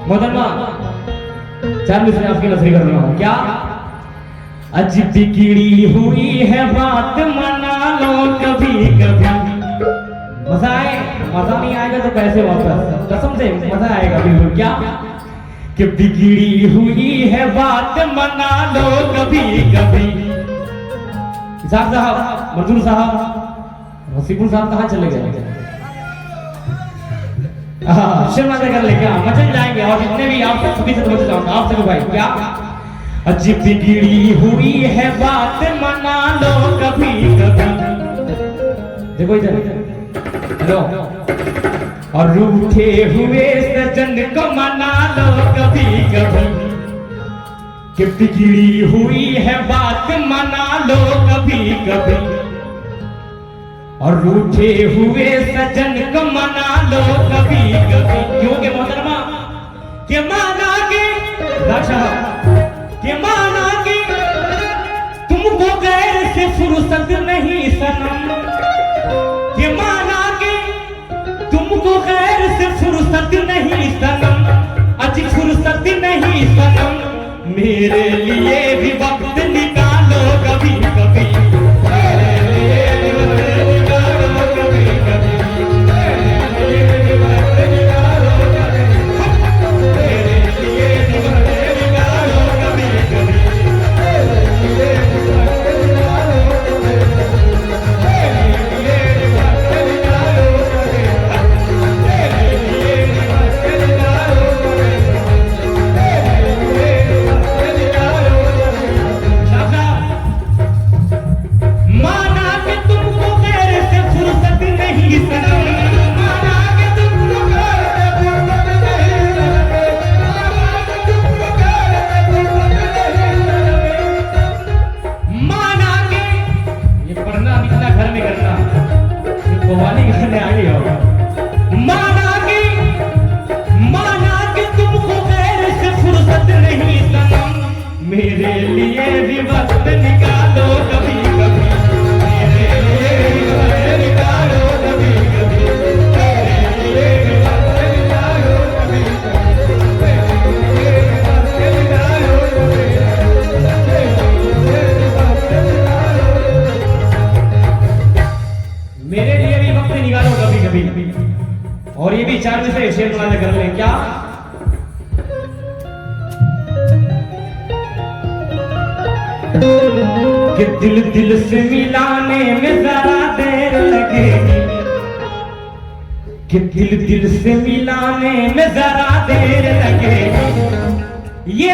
मोहतरमा चार मिसरे आपकी नजरी कर रहा हूं। क्या अजी बिगड़ी हुई है बात, मना लो कभी कभी। मजा आए, मजा नहीं आएगा तो पैसे वापस, कसम से मजा आएगा बिल्कुल। क्या कि बिगड़ी हुई है बात, मना लो कभी कभी। साहब, मंजूर साहब, रसीकुल साहब कहाँ चले गए? शर्मा कर ले क्या मचल जाएंगे। और जितने भी आप सभी से समझ जाऊंगा आप सभी भाई। क्या अजी बिगड़ी हुई है बात, मना लो कभी कभी। देखो इधर, हेलो। और रूठे हुए सजन को मना लो कभी कभी। कि बिगड़ी हुई है बात, मना लो कभी कभी। और रूठे हुए सजन को मना लो कभी कभी। क्योंकि मोहतरमा के माना के माना के तुमको गैर से फुर्सत नहीं सनम। के माना के तुमको गैर से फुर्सत नहीं सनम। अजी फुर्सत नहीं सनम, मेरे लिए भी वक्त निकालो कभी कभी। मेरे लिए भी वक्त निकालो कभी कभी। मेरे लिए भी वक्त निकालो कभी कभी। मेरे लिए भी वक्त निकालो कभी कभी। मेरे लिए भी वक्त निकालो कभी कभी। मेरे लिए भी वक्त निकालो कभी कभी। और ये भी चार में से शेर वाले कर ले। क्या कि दिल दिल से मिलाने में जरा देर लगेगी। कि दिल दिल से मिलाने में जरा देर लगेगी। ये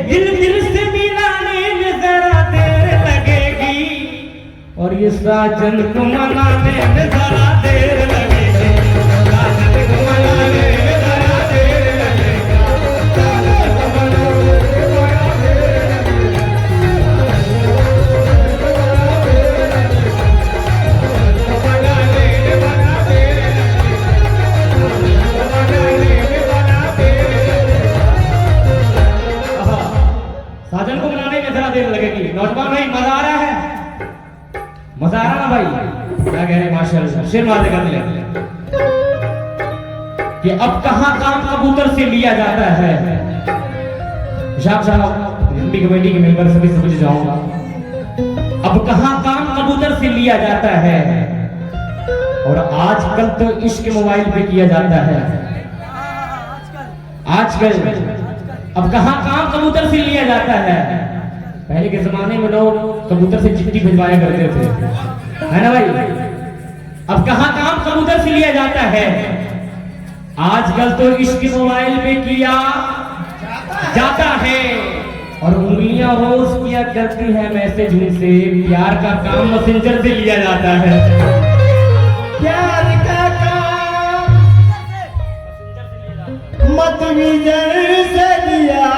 दिल दिल से मिलाने में जरा देर लगेगी। और ये साजन को मनाने में जरा देर लगेगी। साजन को मनाने में जरा देर लगेगी। साजन को मनाने में जरा देर लगेगी। नौजवान भाई मजा आ रहा है? मजा आ रहा ना भाई? क्या कह रहे माशाल्लाह, शेर मारने कर ले कि अब कहां काम कबूतर से लिया जाता है। साहब हिंदी कमेटी के मेंबर सभी समझ जाऊंगा। अब कहां काम कबूतर से लिया जाता है। और आजकल तो इश्क मोबाइल पे किया जाता है। आजकल अब कहां काम कबूतर से लिया जाता है। पहले के जमाने में लोग कबूतर से चिट्ठी भिजवाया करते थे, है ना भाई? अब कहां काम कबूतर से लिया जाता है। आजकल तो इश्क मोबाइल पे किया जाता है। और उंगलियां रोज किया करती है मैसेज उनसे। प्यार का काम मैसेंजर से लिया जाता है। प्यार का काम मैसेंजर से लिया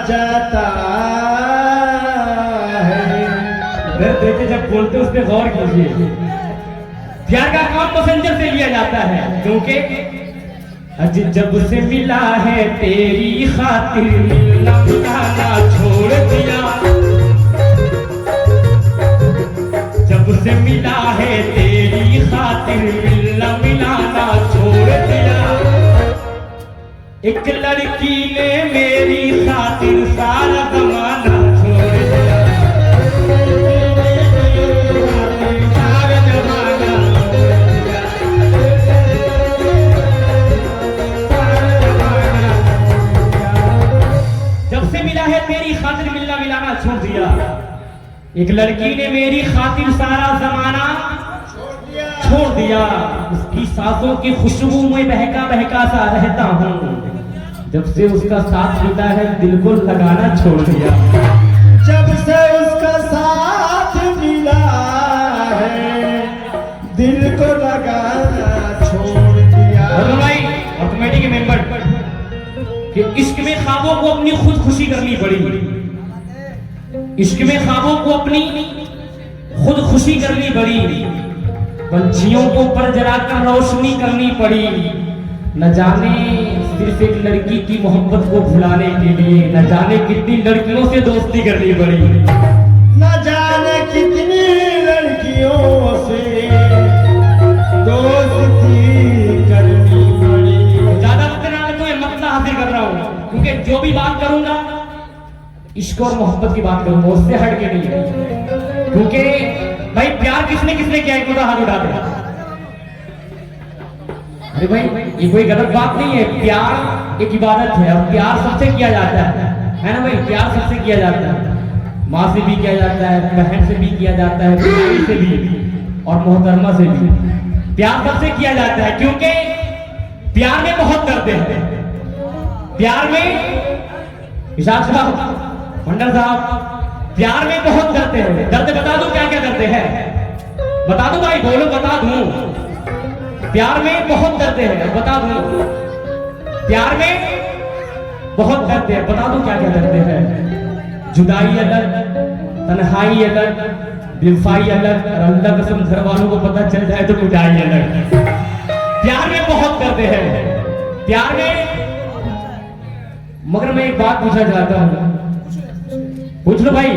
जाता है। देखिए जब बोलते उस पर गौर कीजिए। प्यार का काम मैसेंजर से लिया जाता है। क्योंकि अज जब से मिला है तेरी खातिर मिलना मिलाना छोड़ दिया। जब से मिला है तेरी खातिर मिलना मिलाना छोड़ दिया। एक लड़की ने मेरी खातिर सारा जमाना छोड़ दिया, सारा जमाना छोड़ दिया, सारा जमाना छोड़ दिया। जब से मिला है तेरी खातिर मिलना मिलाना छोड़ दिया। एक लड़की ने मेरी खातिर सारा जमाना छोड़ दिया, उसकी सांसों की खुशबू में बहका बहका सा रहता हूँ। जब से उसका साथ मिला है दिल को लगाना छोड़ दिया, जब से उसका साथ मिला है दिल को लगाना छोड़ दिया। भाई और कमेटी के मेंबर कि इश्क में ख्वाबों को अपनी खुद खुशी करनी पड़ी, इश्क में ख्वाबों को अपनी खुद खुशी करनी पड़ी, पंछियों को ऊपर जलाकर रोशनी करनी पड़ी। न जाने सिर्फ एक लड़की की मोहब्बत को भुलाने के लिए न जाने कितनी लड़कियों से दोस्ती करनी पड़ी, न जाने कितनी लड़कियों से दोस्ती करनी पड़ी। ज्यादा वक्त ना तो मसला हासिल कर रहा हूँ, क्योंकि जो भी बात करूंगा इश्क और मोहब्बत की बात करूंगा, उससे हट के नहीं है। क्योंकि भाई प्यार किसने किसने किया एक हाथ उठा दे। अरे भाई ये कोई गलत बात नहीं है, प्यार एक इबादत है और प्यार सबसे किया जाता है ना भाई, प्यार सबसे किया जाता है, माँ से भी किया जाता है, बहन से भी किया जाता है, भाई से भी और मोहतरमा से भी प्यार सबसे किया जाता है। क्योंकि प्यार में बहुत दर्द है, प्यार में इशाक साहब मंडल साहब प्यार में बहुत दर्द है। दर्द बता दूं क्या क्या दर्द है, बता दूं भाई, बोलो बता दूं। प्यार में बहुत दर्द है, बता दूं। प्यार में बहुत दर्द है, बता दूं क्या क्या दर्द है। जुदाई अलग, तन्हाई अलग, बेवफाई अलग, और अल्लाह कसम घर वालों को पता चल जाए तो कुटाई अलग। प्यार में बहुत दर्द है, प्यार में। मगर मैं एक बात पूछना चाहता हूं, पूछ लो भाई।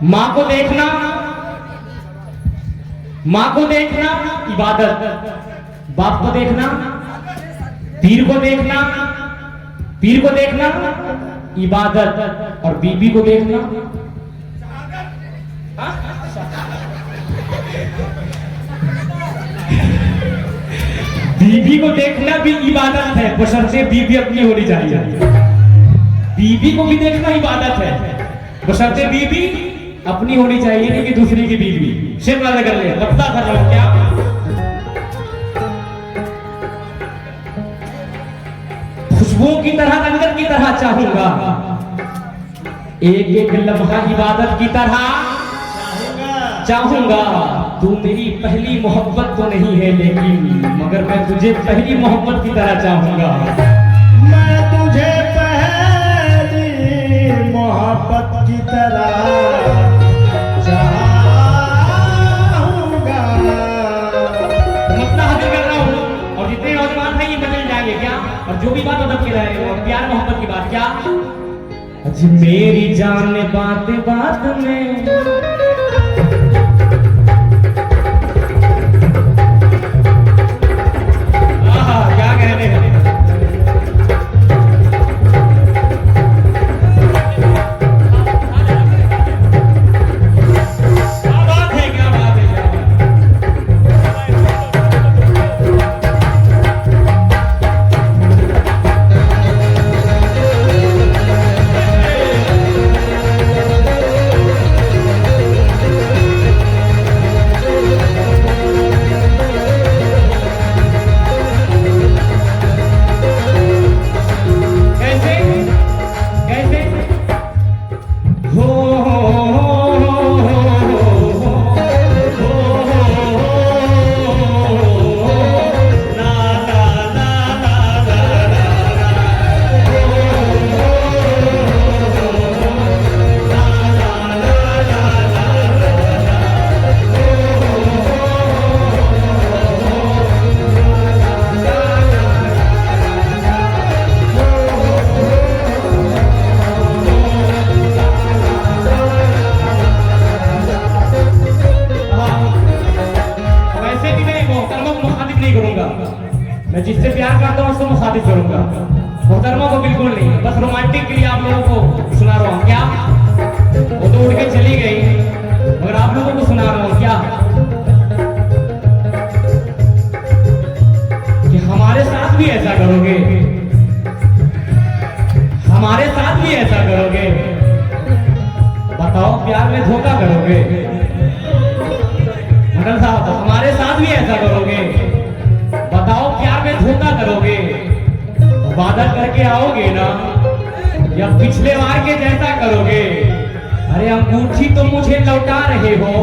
माँ को देखना, माँ को देखना इबादत, बाप को देखना, पीर को देखना, पीर को देखना इबादत, और बीबी को देखना बीबी को देखना भी इबादत है, बशर्ते बीबी अपनी होनी चाहिए। बीबी को भी देखना इबादत है, बशर्ते बीबी अपनी होनी चाहिए, नहीं कि दूसरी की बीवी। सिर्फ वादा कर ले, पता कर रहा हूं क्या। खुशबुओं की तरह, अंदर की तरह चाहूंगा, एक एक लम्हा इबादत की तरह चाहूंगा। तू मेरी पहली मोहब्बत तो नहीं है, लेकिन मगर मैं तुझे पहली मोहब्बत की तरह चाहूंगा। मैं तुझे पहली मोहब्बत की तरह चाहूंगा। मसला हासिल कर रहा हूँ, और जितने नौजवान हैं ये बदल जाएंगे क्या, और जो भी बात अदब की रहे और प्यार मोहब्बत की बात क्या। अजी मेरी जान बात बात में मैं जिससे प्यार करता हूँ उसको मुखातिब करूंगा, मोहतरमा को बिल्कुल नहीं। बस रोमांटिक के लिए आप लोगों को सुना रहा हूँ। क्या वो तो उड़ के चली गई, मगर आप लोगों को सुना रहा हूँ क्या कि हमारे साथ भी ऐसा करोगे, हमारे साथ भी ऐसा करोगे? बताओ, प्यार में धोखा करोगे? मंडल साहब, हमारे साथ भी ऐसा करोगे? बताओ, प्यार में धोखा करोगे? वादा करके आओगे ना, या पिछले बार के जैसा करोगे? अरे अंगूठी तो मुझे लौटा रहे हो,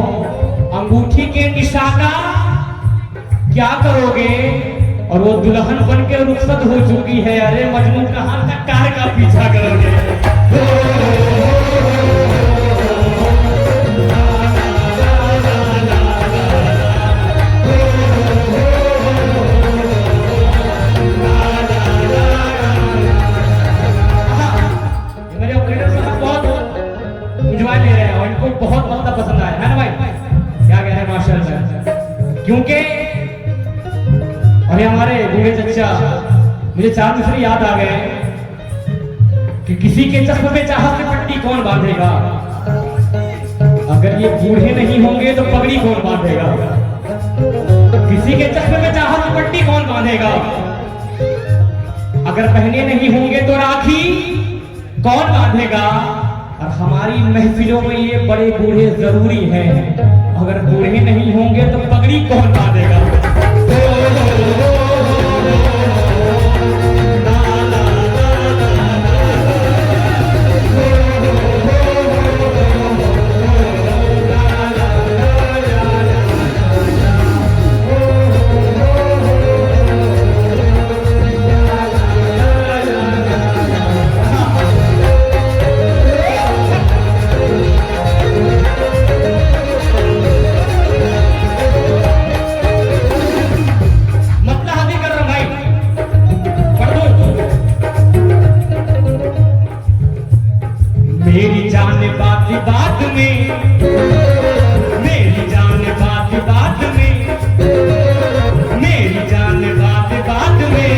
अंगूठी के निशाना क्या करोगे? और वो दुल्हन बन के रुखसत हो चुकी है, अरे मजनू कहां तक कार का पीछा करोगे? मेरे ऑपरेटर साहब बहुत एंजॉय ले रहे हैं और इनको बहुत मतलब पसंद आया है ना भाई? क्या कह रहे हैं माशाल्लाह। क्योंकि अरे हमारे बूढ़े चचा, मुझे चार दूसरे याद आ गए कि किसी के चश्मे पे चाहत की पट्टी कौन बांधेगा? अगर ये बूढ़े नहीं होंगे तो पगड़ी कौन बांधेगा? किसी के चश्मे पे चाहत की पट्टी कौन बांधेगा? अगर पहने नहीं होंगे तो राखी कौन बांधेगा? और हमारी महफिलों में ये बड़े बूढ़े जरूरी हैं, अगर बूढ़े नहीं होंगे तो पगड़ी कौन बांधेगा? मेरी जान बात बात में, मेरी जान बात बात में, मेरी जान बात बात में,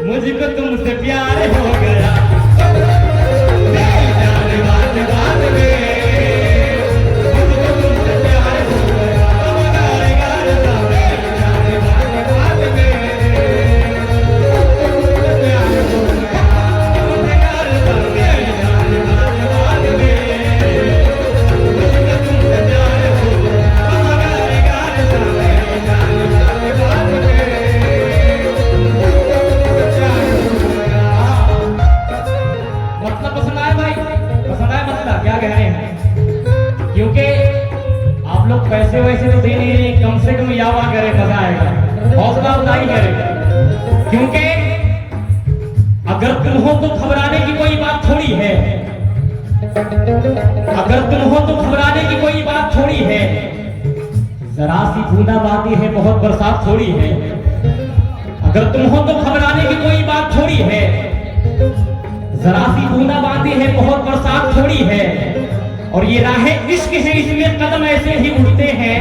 मुझको तुमसे प्यार हो गया। मेरी जान बात बात में, मुझको तुमसे प्यार हो गया। मेरी जान बात बात में, क्योंकि आप लोग पैसे वैसे तो दे नहीं रहे, कम से कम यावा करे, मजा आएगा, हौसला अफजाई करे। क्योंकि अगर तुम हो तो घबराने की कोई बात थोड़ी है, अगर तुम हो तो घबराने की कोई बात थोड़ी है। जरा सी बूंदाबांदी है, बहुत बरसात थोड़ी है। अगर तुम हो तो घबराने की कोई बात थोड़ी है, जरा सी बूंदाबांदी है, बहुत बरसात थोड़ी है। और ये राहें इश्क है, इसमें कदम ऐसे ही उठते हैं।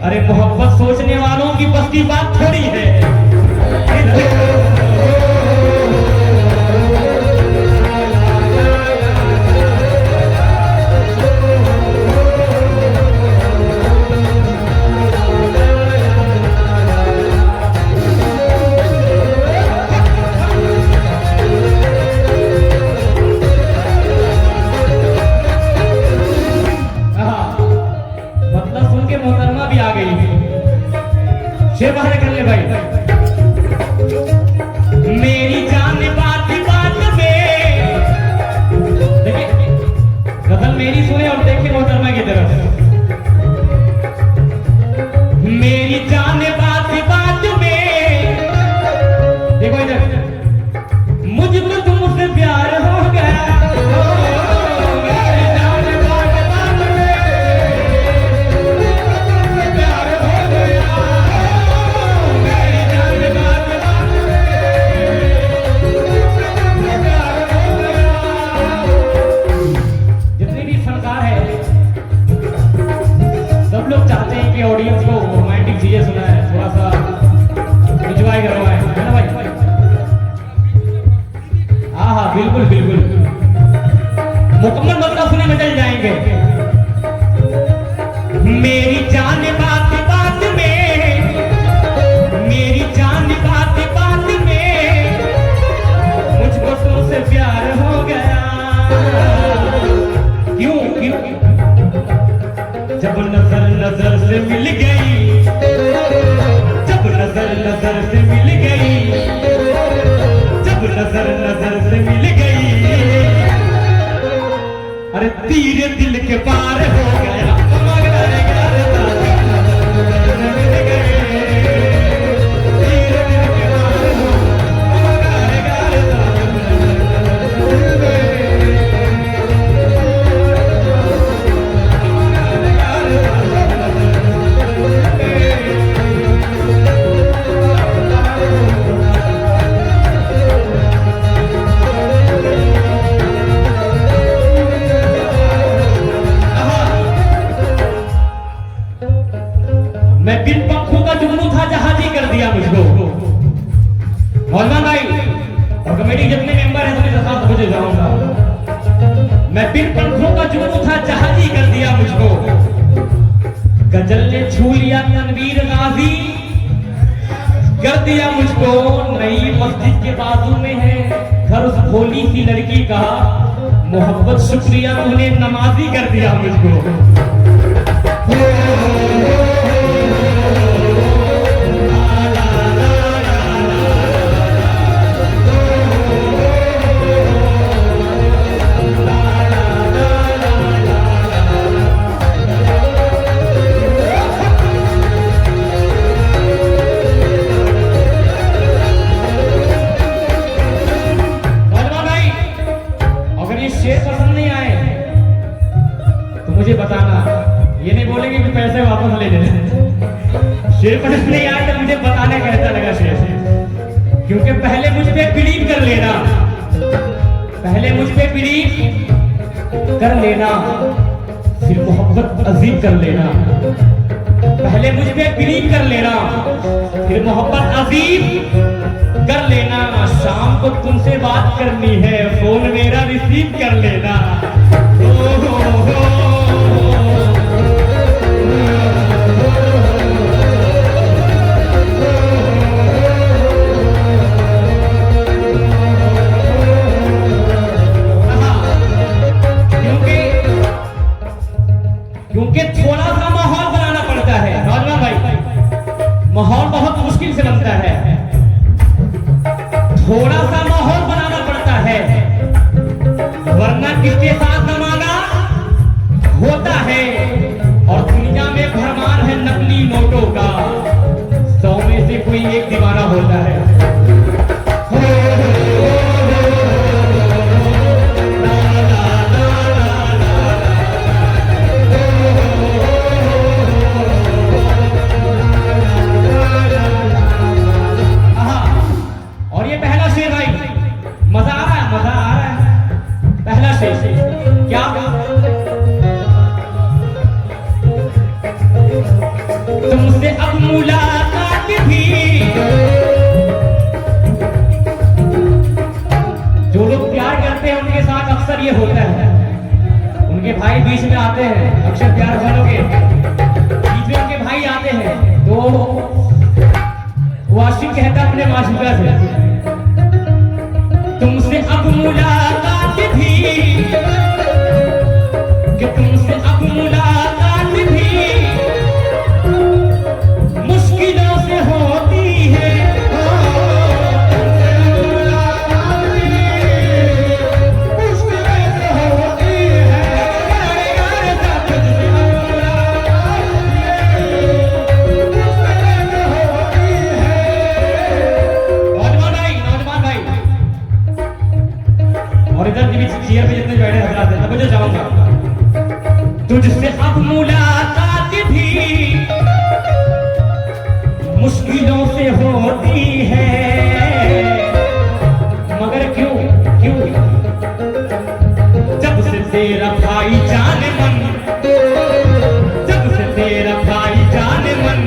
अरे मोहब्बत सोचने वालों की बस की बात थोड़ी है। मोहतरमा भी आ गई, शेर बाहर कर ले भाई। मेरी जान बात बात में, देखिए गजल मेरी सुने और देखिए मोहतरमा की तरफ। मेरी जान बात बात में, देखो इधर, मुझको तुमसे प्यार हो गया। मेरी कर दिया मुझको नई मस्जिद के बाजू में है घर उस भोली सी लड़की का मोहब्बत शुक्रिया तूने नमाजी कर दिया मुझको मुझे बताना, ये नहीं बोलेंगे कि पैसे वापस ले लेने। शेर पसंद नहीं आए तो मुझे बताने कैसा लगा शेर, क्योंकि पहले मुझ पे बिलीव कर लेना, पहले मुझ पे बिलीव कर लेना, फिर मोहब्बत अजीब कर लेना। पहले मुझ पे बिलीव कर लेना, फिर मोहब्बत अजीब कर लेना। शाम को तुमसे बात करनी है, फोन मेरा रिसीव कर लेना। क्योंकि थोड़ा सा माहौल बनाना पड़ता है नौजवान भाई, माहौल बहुत मुश्किल से बनता है। थोड़ा सा माहौल बनाना पड़ता है, वरना किसके साथ जमाना होता है। और दुनिया में भरमार है नकली नोटों का, 100 में से कोई एक दीवाना होता है। तुमसे अब मुलाकात भी, जो लोग प्यार करते हैं उनके साथ अक्सर ये होता है, उनके भाई बीच में आते हैं। अक्सर प्यार वालों के बीच में उनके भाई आते हैं, तो वो आशिक कहता अपने माशूका से, तुमसे अब मुलाकात भी, कि तुमसे अब मुलाकात भी मुश्किलों से होती है। नौजवान भाई, और इधर भी चेयर पे जितने बैठे हजरात हैं, मुझे जाऊंगा। तुझसे अब मुलाकात भी मुश्किलों से होती है, मगर क्यों क्यों? जब से तेरा भाई जाने मन, जब से तेरा भाई जाने मन,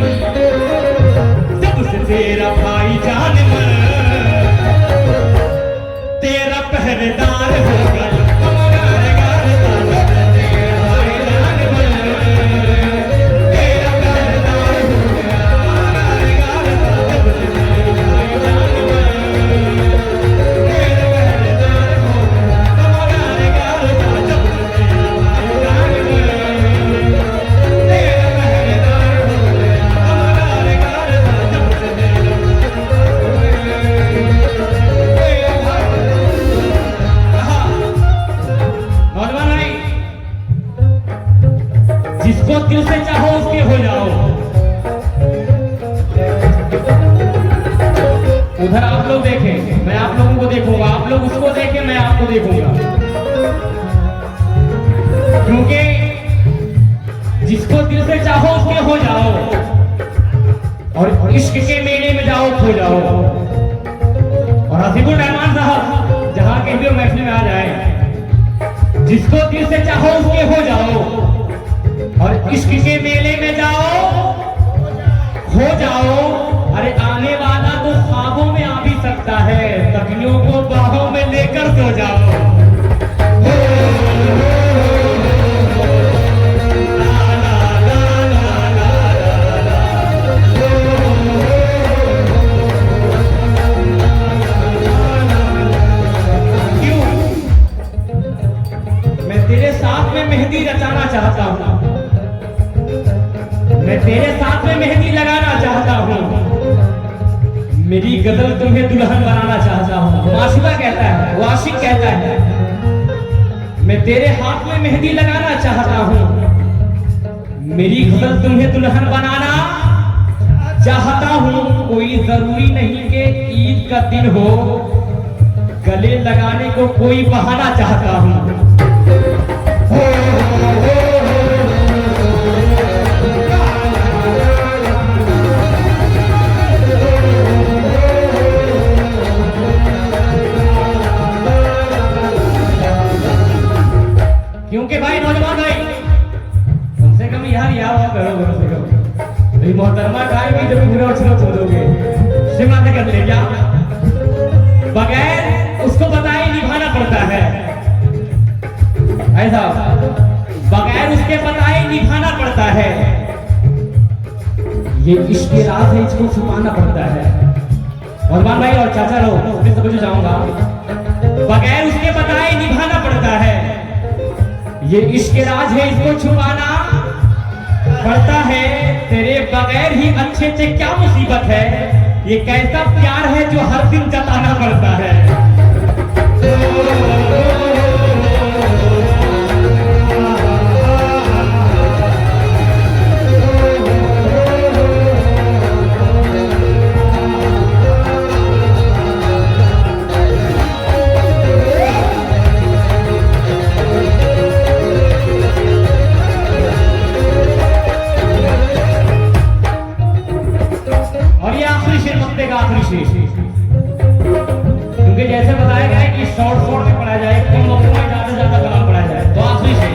जब से तेरा भाई जाने मन, तेरा पहरेदार होगा। जिसको दिल से चाहो उसके हो जाओ। उधर आप लोग देखें, मैं आप लोगों को देखूंगा, आप लोग उसको देखें, मैं आपको देखूंगा। क्योंकि जिसको दिल से चाहो उसके हो जाओ, और इश्क के मेले में जाओ खो जाओ। और हसीबुर रहमान साहब जहां के भी महफिल में आ जाए, जिसको दिल से चाहो उसके हो जाओ, और इश्क के मेले में जाओ हो जाओ। अरे आने वाला तो ख्वाबों में आ भी सकता है, तकियों को बाहों में लेकर सो जाओ। मेरी गजल तुम्हें दुल्हन बनाना चाहता हूँ। माशुका कहता है, वाशिक कहता है, मैं तेरे हाथ में मेहंदी लगाना चाहता हूँ। मेरी गजल तुम्हें दुल्हन बनाना चाहता हूँ। कोई जरूरी नहीं कि ईद का दिन हो, गले लगाने को कोई बहाना चाहता हूँ। क्योंकि भाई नौजवान भाई कम से कम यार हुआ करो, कम से कम मेरी मोहतरमा गाएगी जब पूरा उछलो छोड़ोगे। शिमला से कर ले क्या, बगैर उसको बताए निभाना पड़ता है। ऐसा बगैर उसके बताए निभाना पड़ता है। ये इश्क के राज है, इसको छुपाना पड़ता है। और मान भाई और चाचा लोग मैं समझ जाऊंगा, बगैर उसके बताए निभाना पड़ता है। ये इश्क राज है, इसको छुपाना पड़ता है। तेरे बगैर ही अच्छे से क्या मुसीबत है, ये कैसा प्यार है जो हर दिन जताना पड़ता है। क्योंकि जैसे बताया गया है कि शॉर्ट में पढ़ा जाए, कम वक्त में ज्यादा से ज्यादा कलाम पढ़ा जाए। तो आखिरी शेर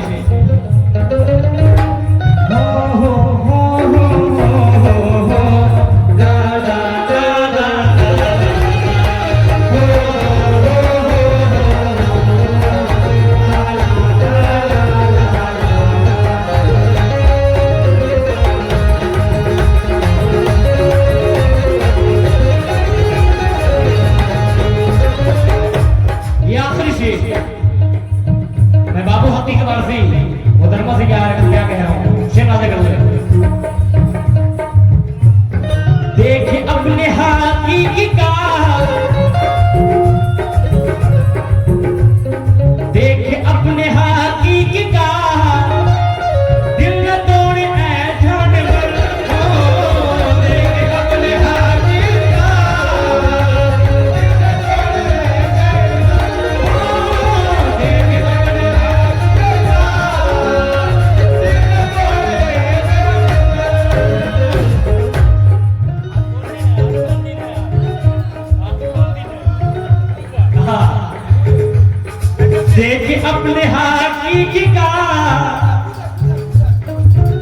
मैं बाबू हकी के बार से मोहतरमा से क्या कह रहा हूँ, शेर आगे कर ले। देख अपने हकीकी का, देख अपने हकीकी का, दिल न तोड़े ऐ जानवर। देख अपने हकीकी का, देख अपने हकीकी का,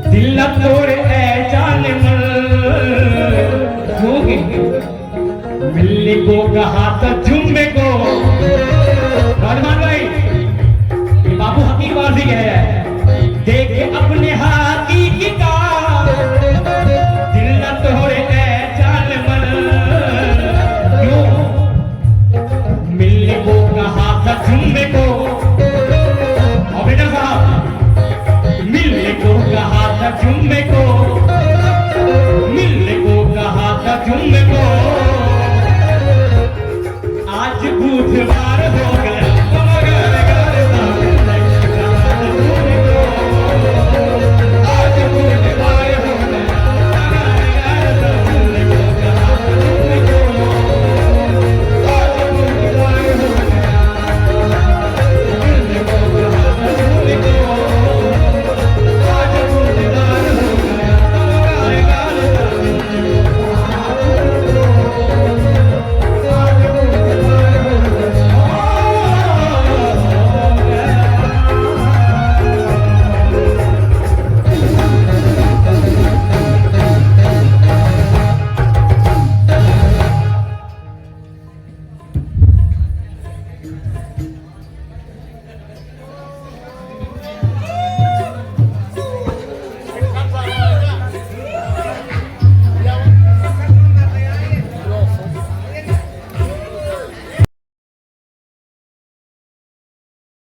दिल न तोड़े ऐ जानवर। मिलने को कहा तो जुम्मे को। भाई ये बाबू हकीक बाजी है।